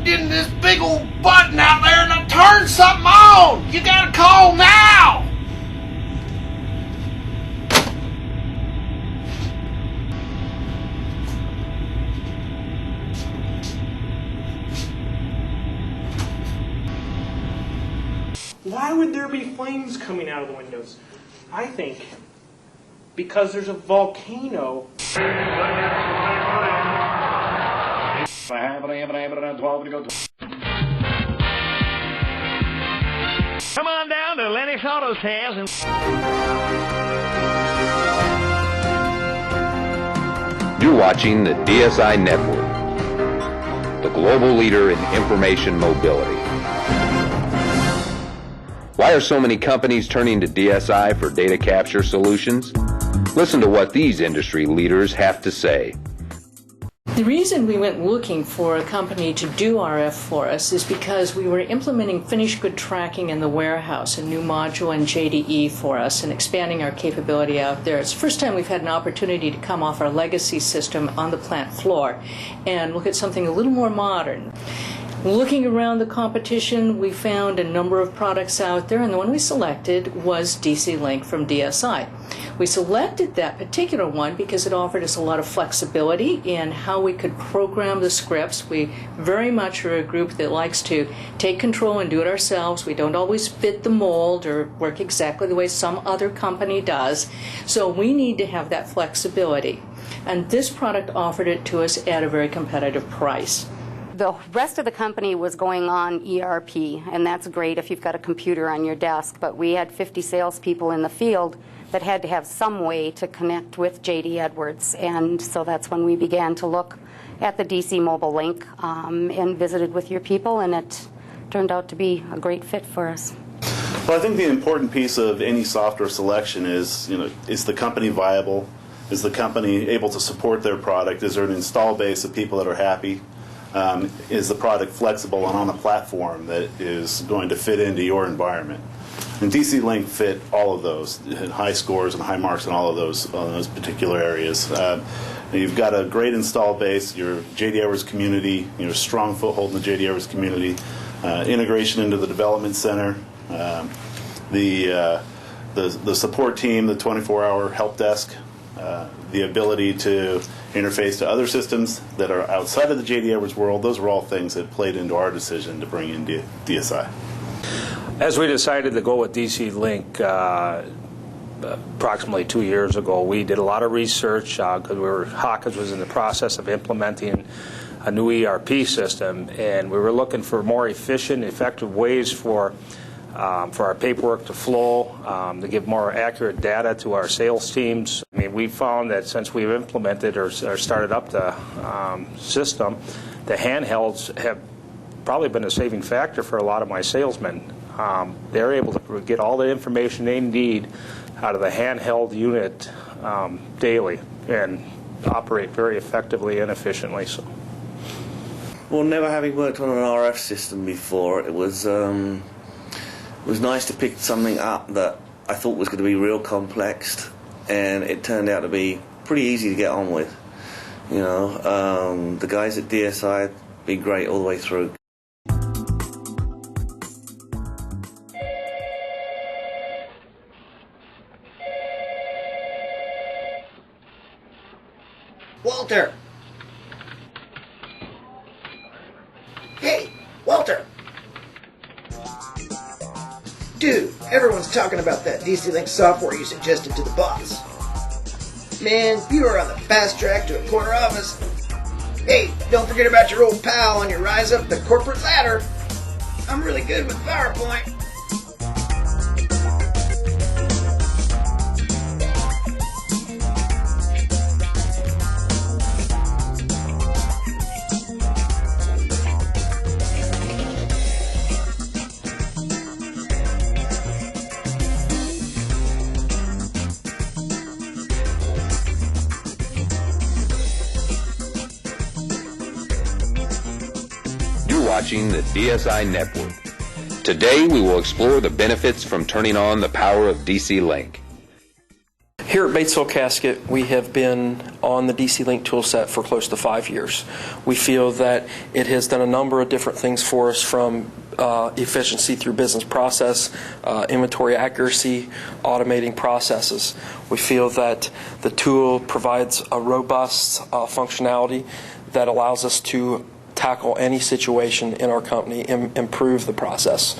plugged in this big old button out there and I turned something on. You gotta call now. Why would there be flames coming out of the windows? I think because there's a volcano. Come on down to Lennox Auto's house and... You're watching the DSI Network, the global leader in information mobility. Why are so many companies turning to DSI for data capture solutions? Listen to what these industry leaders have to say. The reason we went looking for a company to do RF for us is because we were implementing finished good tracking in the warehouse, a new module in JDE for us, and expanding our capability out there. It's the first time we've had an opportunity to come off our legacy system on the plant floor and look at something a little more modern. Looking around the competition, we found a number of products out there, and the one we selected was DC Link from DSI. We selected that particular one because it offered us a lot of flexibility in how we could program the scripts. We very much are a group that likes to take control and do it ourselves. We don't always fit the mold or work exactly the way some other company does. So we need to have that flexibility. And this product offered it to us at a very competitive price. The rest of the company was going on ERP, and that's great if you've got a computer on your desk, but we had 50 salespeople in the field that had to have some way to connect with J.D. Edwards, and so that's when we began to look at the DC Mobile Link and visited with your people, and it turned out to be a great fit for us. Well, I think the important piece of any software selection is, is the company viable? Is the company able to support their product? Is there an install base of people that are happy? Is the product flexible and on a platform that is going to fit into your environment? And DC Link fit all of those, high scores and high marks in all of those particular areas. You've got a great install base, your J.D. Edwards community, your strong foothold in the J.D. Edwards community, integration into the development center, the support team, the 24-hour help desk, the ability to interface to other systems that are outside of the J.D. Edwards world. Those were all things that played into our decision to bring in DSI. As we decided to go with DC Link approximately 2 years ago, we did a lot of research because Hawkins was in the process of implementing a new ERP system, and we were looking for more efficient, effective ways for our paperwork to flow, to give more accurate data to our sales teams. I mean, we found that since we've implemented or started up the system, the handhelds have probably been a saving factor for a lot of my salesmen. They're able to get all the information they need out of the handheld unit daily and operate very effectively and efficiently. So. Well, never having worked on an RF system before, it was nice to pick something up that I thought was going to be real complex, and it turned out to be pretty easy to get on with. The guys at DSI have been great all the way through. Walter! Hey, Walter! Dude, everyone's talking about that DC Link software you suggested to the boss. Man, you are on the fast track to a corner office. Hey, don't forget about your old pal on your rise up the corporate ladder. I'm really good with PowerPoint. Watching the DSI Network. Today we will explore the benefits from turning on the power of DC Link. Here at Batesville Casket, we have been on the DC Link toolset for close to 5 years. We feel that it has done a number of different things for us, from efficiency through business process, inventory accuracy, automating processes. We feel that the tool provides a robust functionality that allows us to tackle any situation in our company and improve the process.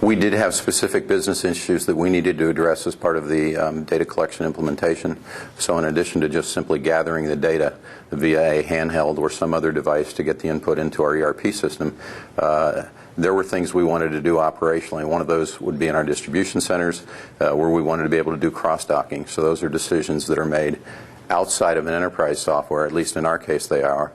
We did have specific business issues that we needed to address as part of the data collection implementation. So in addition to just simply gathering the data via a handheld or some other device to get the input into our ERP system, there were things we wanted to do operationally. One of those would be in our distribution centers, where we wanted to be able to do cross-docking. So those are decisions that are made outside of an enterprise software, at least in our case they are.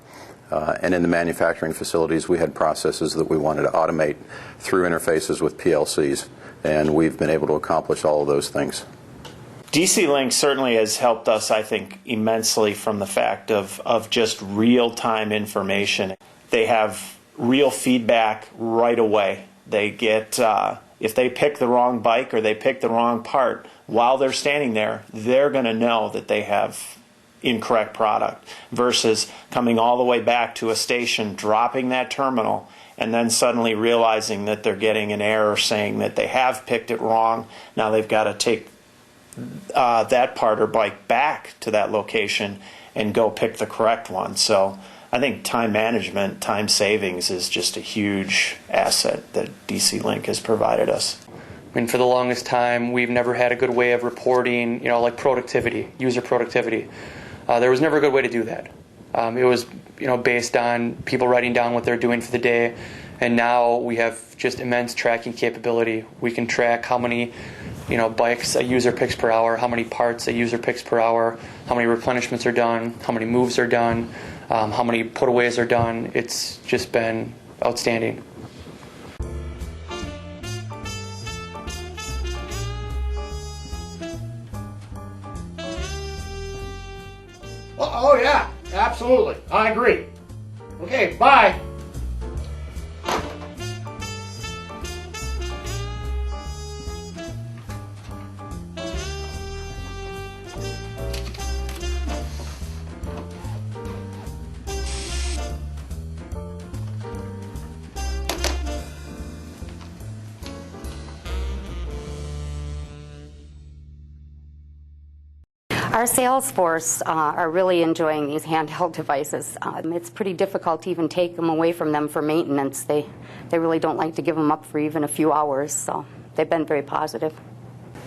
And in the manufacturing facilities, we had processes that we wanted to automate through interfaces with PLCs, and we've been able to accomplish all of those things. DC Link certainly has helped us, I think, immensely from the fact of just real-time information. They have real feedback right away. They get, if they pick the wrong bike or they pick the wrong part, while they're standing there, they're going to know that they have incorrect product, versus coming all the way back to a station, dropping that terminal, and then suddenly realizing that they're getting an error saying that they have picked it wrong. Now they've got to take that part or bike back to that location and go pick the correct one. So I think time management, time savings is just a huge asset that DC Link has provided us. I mean, for the longest time, we've never had a good way of reporting, like productivity, user productivity. There was never a good way to do that. It was, based on people writing down what they're doing for the day, and now we have just immense tracking capability. We can track how many, bikes a user picks per hour, how many parts a user picks per hour, how many replenishments are done, how many moves are done, how many putaways are done. It's just been outstanding. Oh, yeah, absolutely. I agree. Okay, bye. Our sales force are really enjoying these handheld devices. It's pretty difficult to even take them away from them for maintenance. They really don't like to give them up for even a few hours, so they've been very positive.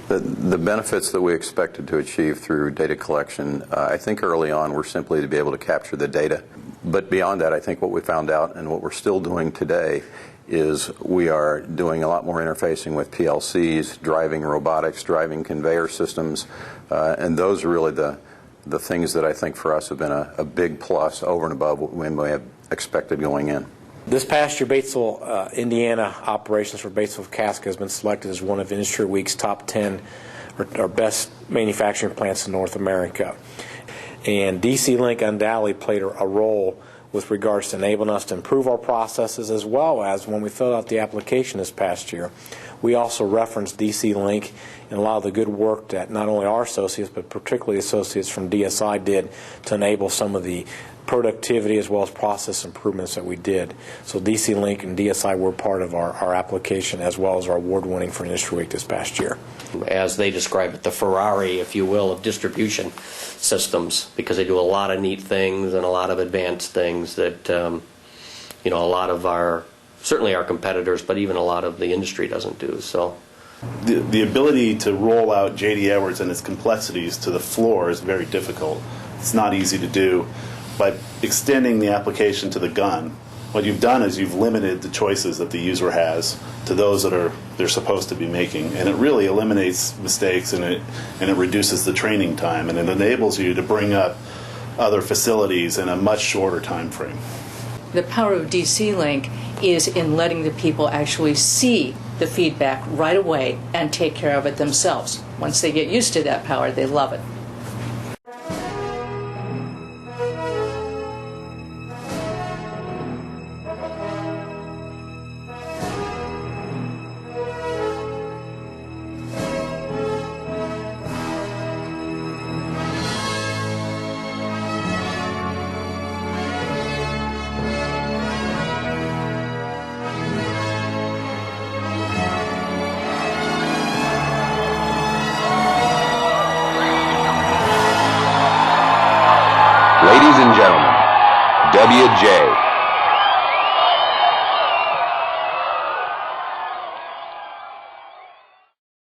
The benefits that we expected to achieve through data collection, I think early on, were simply to be able to capture the data. But beyond that, I think what we found out, and what we're still doing today, is we are doing a lot more interfacing with PLCs, driving robotics, driving conveyor systems, and those are really the things that I think for us have been a big plus over and above what we may have expected going in. This past year, Batesville, Indiana operations for Batesville Casket has been selected as one of Industry Week's top 10 or best manufacturing plants in North America. And DC Link undoubtedly played a role with regards to enabling us to improve our processes, as well as when we filled out the application this past year, we also referenced DC Link and a lot of the good work that not only our associates, but particularly associates from DSI did to enable some of the productivity as well as process improvements that we did. So DC Link and DSI were part of our application, as well as our award-winning for Industry Week this past year. As they describe it, the Ferrari, if you will, of distribution systems, because they do a lot of neat things and a lot of advanced things that a lot of certainly our competitors, but even a lot of the industry doesn't do. So the ability to roll out J.D. Edwards and its complexities to the floor is very difficult. It's not easy to do. By extending the application to the gun, what you've done is you've limited the choices that the user has to those that they're supposed to be making, and it really eliminates mistakes, and it reduces the training time, and it enables you to bring up other facilities in a much shorter time frame. The power of DC Link is in letting the people actually see the feedback right away and take care of it themselves. Once they get used to that power, they love it. Ladies and gentlemen, WJ